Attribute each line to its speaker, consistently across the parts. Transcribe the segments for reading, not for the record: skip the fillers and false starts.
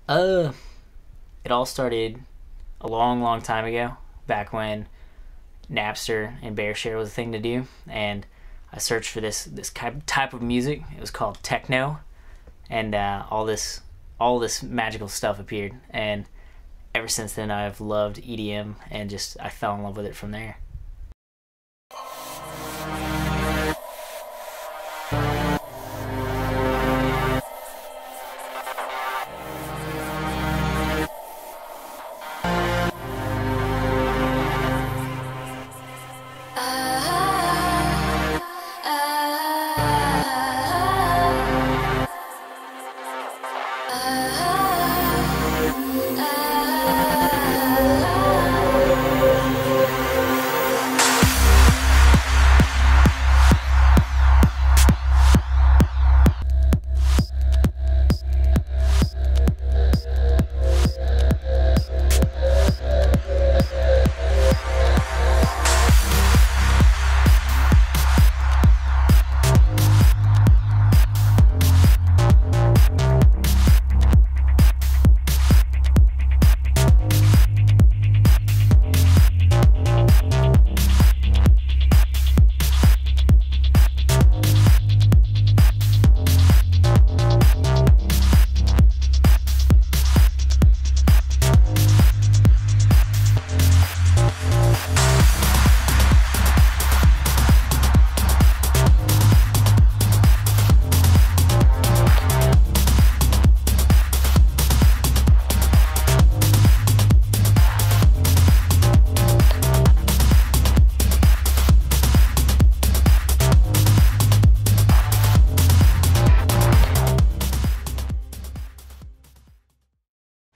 Speaker 1: It all started a long time ago, back when Napster and BearShare was a thing to do, and I searched for this type of music. It was called techno, and all this magical stuff appeared, and ever since then I've loved EDM, and I fell in love with it from there.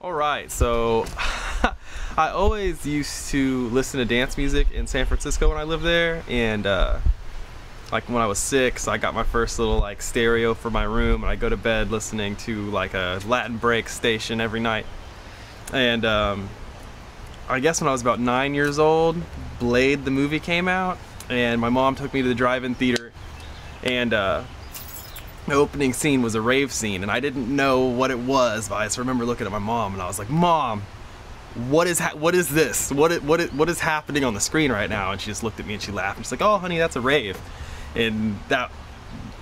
Speaker 2: Alright, so I always used to listen to dance music in San Francisco when I lived there, and like when I was 6, I got my first little like stereo for my room, and I go to bed listening to like a Latin break station every night. And I guess when I was about 9 years old, Blade the movie came out, and my mom took me to the drive-in theater, and the opening scene was a rave scene, and I didn't know what it was, but I just remember looking at my mom and I was like, "Mom, what is this? What is happening on the screen right now?" And she just looked at me and she laughed, and she's like, "Oh honey, that's a rave." And that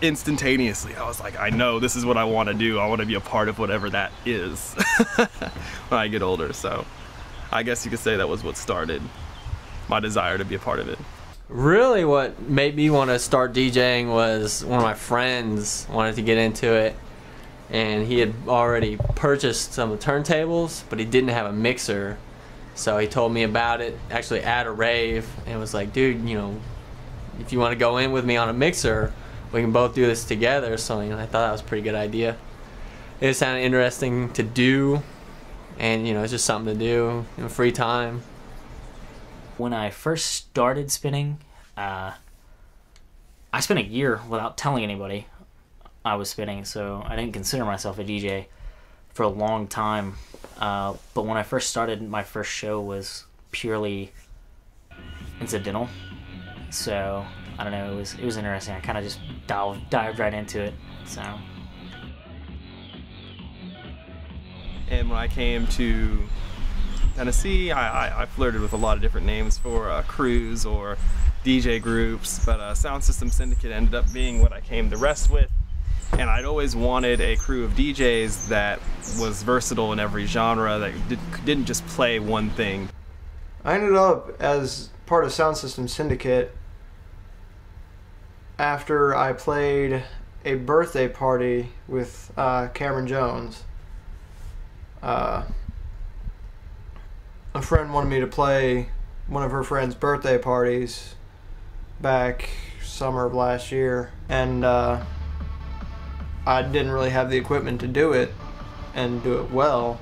Speaker 2: instantaneously I was like, I know this is what I want to do. I want to be a part of whatever that is when I get older. So I guess you could say that was what started my desire to be a part of it.
Speaker 3: Really what made me want to start DJing was one of my friends wanted to get into it, and he had already purchased some turntables, but he didn't have a mixer. So he told me about it, actually at a rave, and was like, "Dude, you know, if you want to go in with me on a mixer, we can both do this together." So I thought that was a pretty good idea. It sounded interesting to do, and it's just something to do in free time.
Speaker 1: When I first started spinning, I spent a year without telling anybody I was spinning, so I didn't consider myself a DJ for a long time. But when I first started, my first show was purely incidental. So I don't know, it was interesting. I kind of just dived right into it. So.
Speaker 2: And when I came to Tennessee, I flirted with a lot of different names for crews or DJ groups, but Sound System Syndicate ended up being what I came to rest with. And I'd always wanted a crew of DJs that was versatile in every genre, that didn't just play one thing.
Speaker 4: I ended up as part of Sound System Syndicate after I played a birthday party with Cameron Jones. A friend wanted me to play one of her friend's birthday parties back summer of last year, and I didn't really have the equipment to do it and do it well.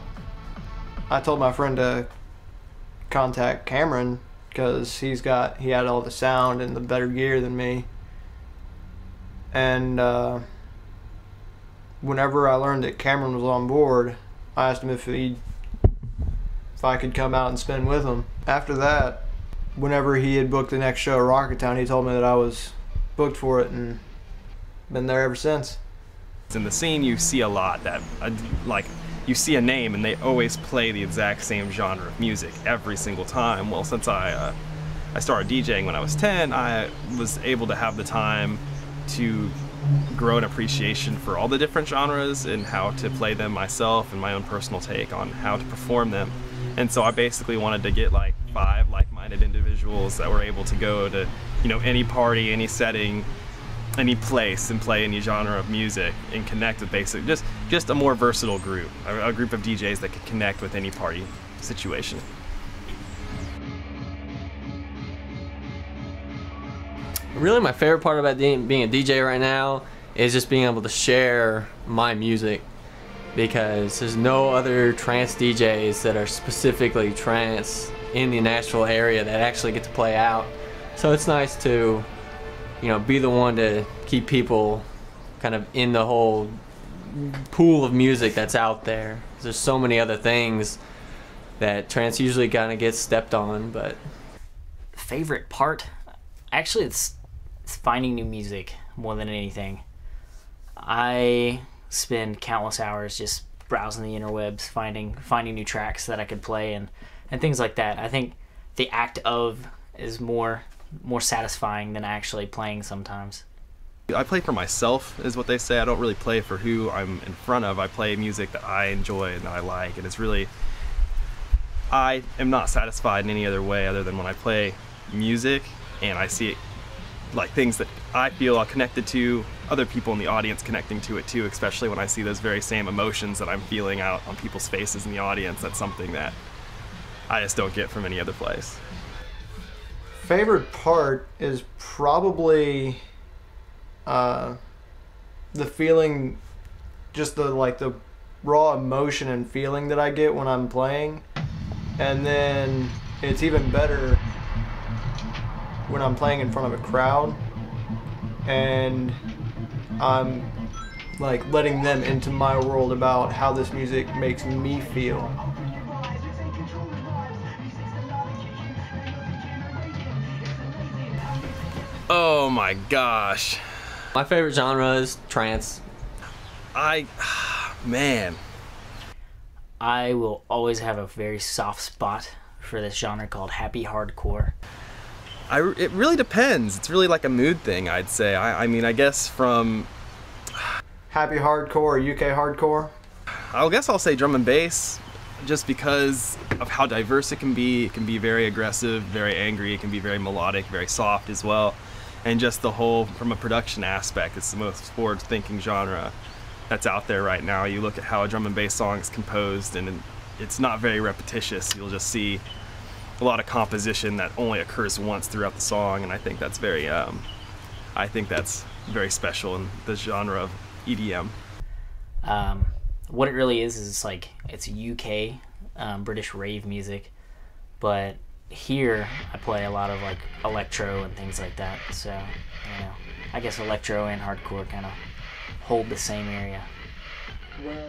Speaker 4: I told my friend to contact Cameron because he had all the sound and the better gear than me. And whenever I learned that Cameron was on board, I asked him if I could come out and spin with him. After that, whenever he had booked the next show at Rocketown, he told me that I was booked for it, and been there ever since.
Speaker 2: In the scene, you see a lot that, like, you see a name and they always play the exact same genre of music every single time. Well, since I started DJing when I was 10, I was able to have the time to grow an appreciation for all the different genres and how to play them myself and my own personal take on how to perform them. And so I basically wanted to get like 5 like-minded individuals that were able to go to, you know, any party, any setting, any place and play any genre of music and connect with just a more versatile group, a group of DJs that could connect with any party situation.
Speaker 3: Really, my favorite part about being a DJ right now is just being able to share my music, because there's no other trance DJs that are specifically trance in the Nashville area that actually get to play out. So it's nice to, you know, be the one to keep people kind of in the whole pool of music that's out there. There's so many other things that trance usually kind of gets stepped on. But
Speaker 1: Favorite part? Actually, it's finding new music more than anything. I spend countless hours just browsing the interwebs, finding new tracks that I could play and things like that. I think the act of is more satisfying than actually playing sometimes.
Speaker 2: I play for myself, is what they say. I don't really play for who I'm in front of. I play music that I enjoy and that I like, and it's really, I am not satisfied in any other way other than when I play music and I see like things that I feel are connected to, other people in the audience connecting to it too, especially when I see those very same emotions that I'm feeling out on people's faces in the audience. That's something that I just don't get from any other place.
Speaker 4: Favorite part is probably the feeling, just the raw emotion and feeling that I get when I'm playing. And then it's even better when I'm playing in front of a crowd and I'm like letting them into my world about how this music makes me feel.
Speaker 2: Oh my gosh.
Speaker 3: my favorite genre is trance.
Speaker 2: Man.
Speaker 1: I will always have a very soft spot for this genre called happy hardcore.
Speaker 2: It really depends. It's really like a mood thing, I'd say. I mean, I guess from...
Speaker 4: Happy hardcore, UK hardcore?
Speaker 2: I guess I'll say drum and bass, just because of how diverse it can be. It can be very aggressive, very angry. It can be very melodic, very soft as well. And just the whole, from a production aspect, it's the most forward-thinking genre that's out there right now. You look at how a drum and bass song is composed, and it's not very repetitious. You'll just see a lot of composition that only occurs once throughout the song, and I think that's very special in the genre of EDM.
Speaker 1: What it really is it's UK British rave music, but here I play a lot of like electro and things like that. So you know, I guess electro and hardcore kind of hold the same area.
Speaker 4: Well,